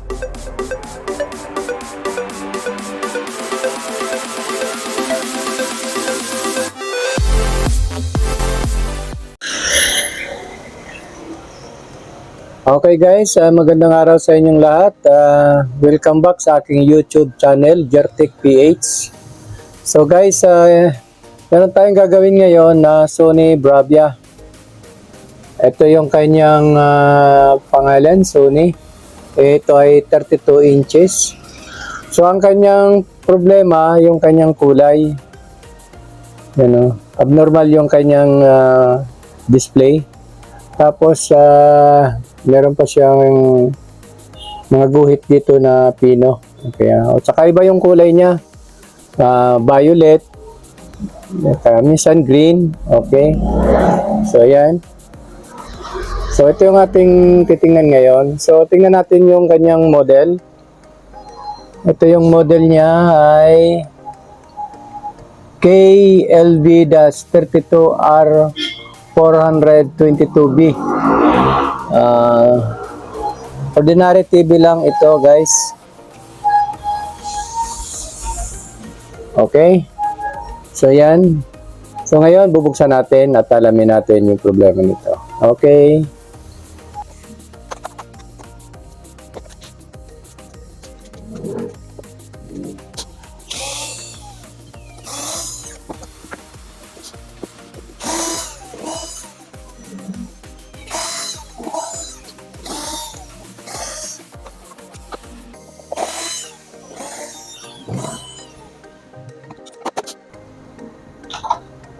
Okay guys, magandang araw sa inyong lahat. Welcome back sa aking YouTube channel, Jertech PH. So guys, meron tayong gagawin ngayon na Sony Bravia. Ito yung kanyang pangalan, Sony. Ito ay 32 inches. So ang kanyang problema, yung kanyang kulay. Abnormal yung kanyang display. Tapos meron pa siyang mga guhit dito na pino. Okay, at saka iba yung kulay niya. Violet, minsan green. Okay. So ayan. So ito yung ating titingnan ngayon. So tingnan natin yung kanyang model. Ito yung model niya ay KLV-32R422B. Ordinary TV lang ito guys. Okay. So yan. So ngayon bubuksan natin at alamin natin yung problema nito. Okay.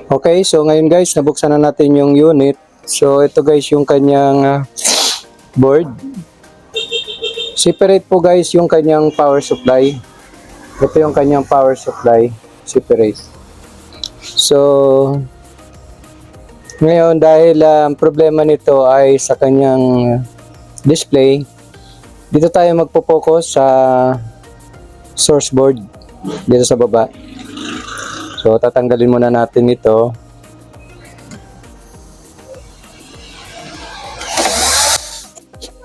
Okay, so ngayon guys, nabuksan na natin yung unit. So ito guys yung kanyang board. Separate po guys yung kanyang power supply. Ito yung kanyang power supply. Separate. So ngayon dahil ang problema nito ay sa kanyang display, dito tayo magpo-focus sa source board dito sa baba. So, tatanggalin muna natin ito.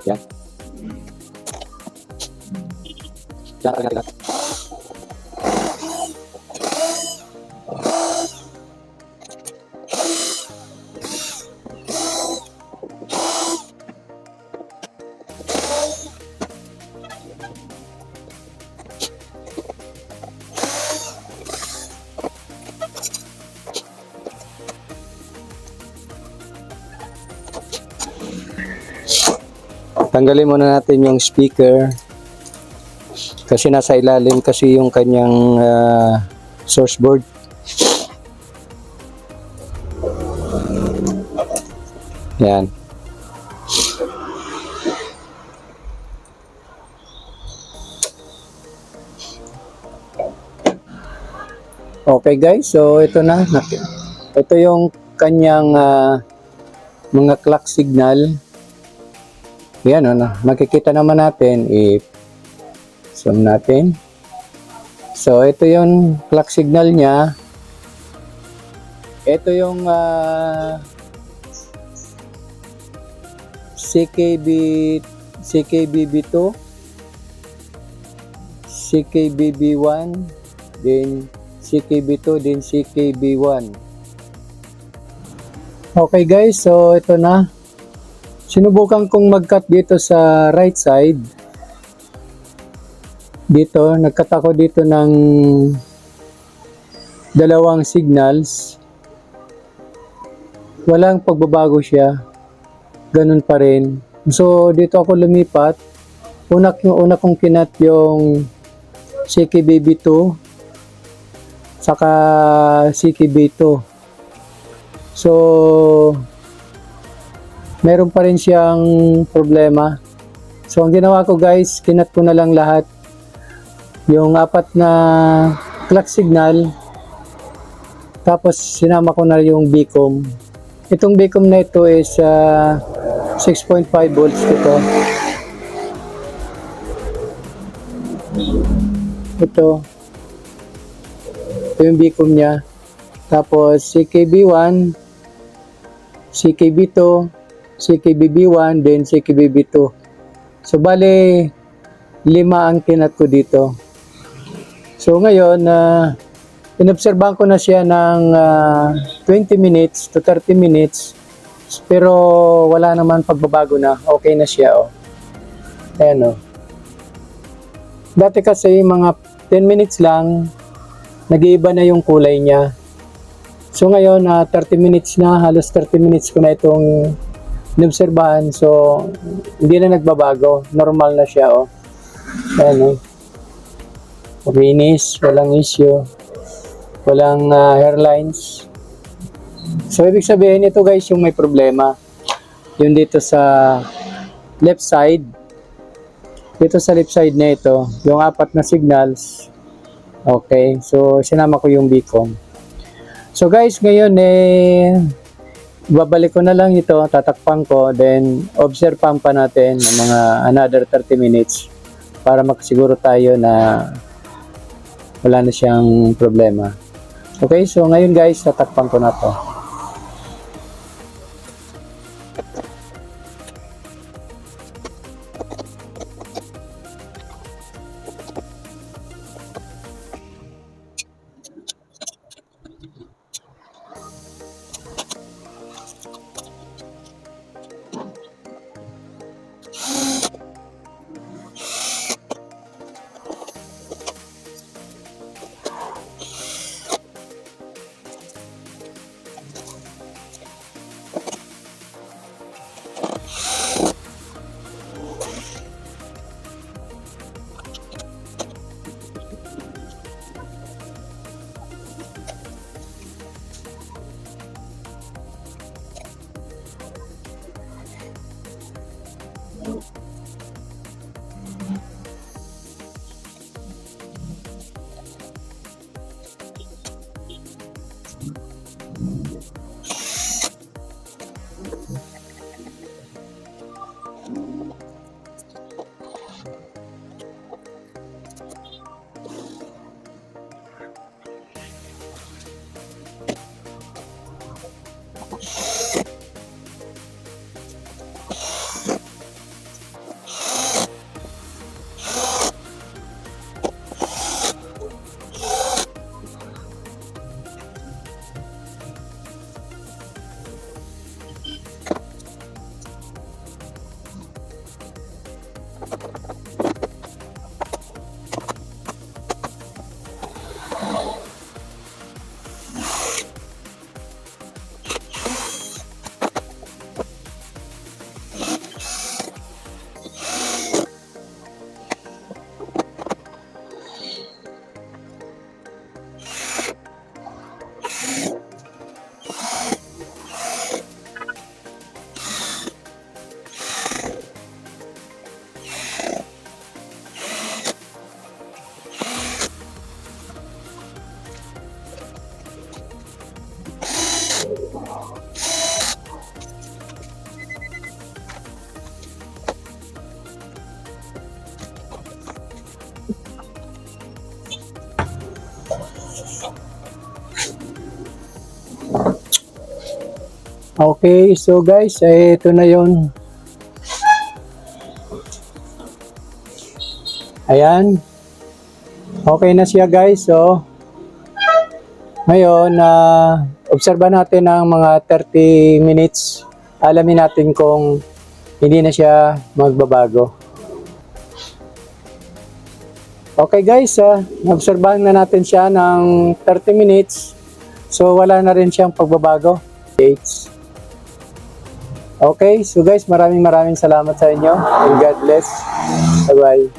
Yan. Yan. Tanggalin muna natin yung speaker kasi nasa ilalim kasi yung kanyang source board. Yan. Okay guys, so ito na. Ito yung kanyang mga clock signal. Yan, makikita naman natin i-zoom natin. So, ito yung clock signal niya. Ito yung CKBB2, CKBB1, then CKB2, then CKB1. Okay guys, so ito na. Sinubukan kong mag-cut dito sa right side. Dito, nag-cut ako dito ng dalawang signals. Walang pagbabago siya. Ganun pa rin. So, dito ako lumipat. Una kong kinat yung CKBB2 saka CKB2. So, meron pa rin siyang problema. So, ang ginawa ko guys, kinat ko na lang lahat. Yung 4 na clock signal. Tapos, sinama ko na yung Bcom. Itong Bcom na ito is 6.5 volts ito. Ito yung Bcom niya. Tapos, CKB1, CKB2, CKBB1, then CKBB2. So, bale, 5 ang kinat ko dito. So ngayon, inobserbahan ko na siya ng 20 minutes to 30 minutes. Pero wala naman pagbabago na. Okay na siya, oh. Ayan, oh. Dati kasi mga 10 minutes lang, nag-iiba na yung kulay niya. So ngayon, 30 minutes na, halos 30 minutes ko na itong inobserbahan. So, hindi na nagbabago. Normal na siya, oh. Ayan, oh. Makinis, walang issue. Walang hairlines. So, ibig sabihin ito guys, yung may problema. Yung dito sa left side. Dito sa left side na ito, yung 4 na signals. Okay, so sinama ko yung beacon. So guys, ngayon babalik ko na lang ito, tatakpan ko, then observean pa natin ng mga another 30 minutes para makasiguro tayo na wala na siyang problema. Okay, so ngayon guys, tatakpan ko na to. Okay, so guys, ito na yon. Ayan. Okay na siya guys. So, ngayon, obserbahan natin ng mga 30 minutes. Alamin natin kung hindi na siya magbabago. Okay guys, obserbahan na natin siya ng 30 minutes. So, wala na rin siyang pagbabago. Okay, so guys, maraming salamat sa inyo. And God bless. Bye-bye.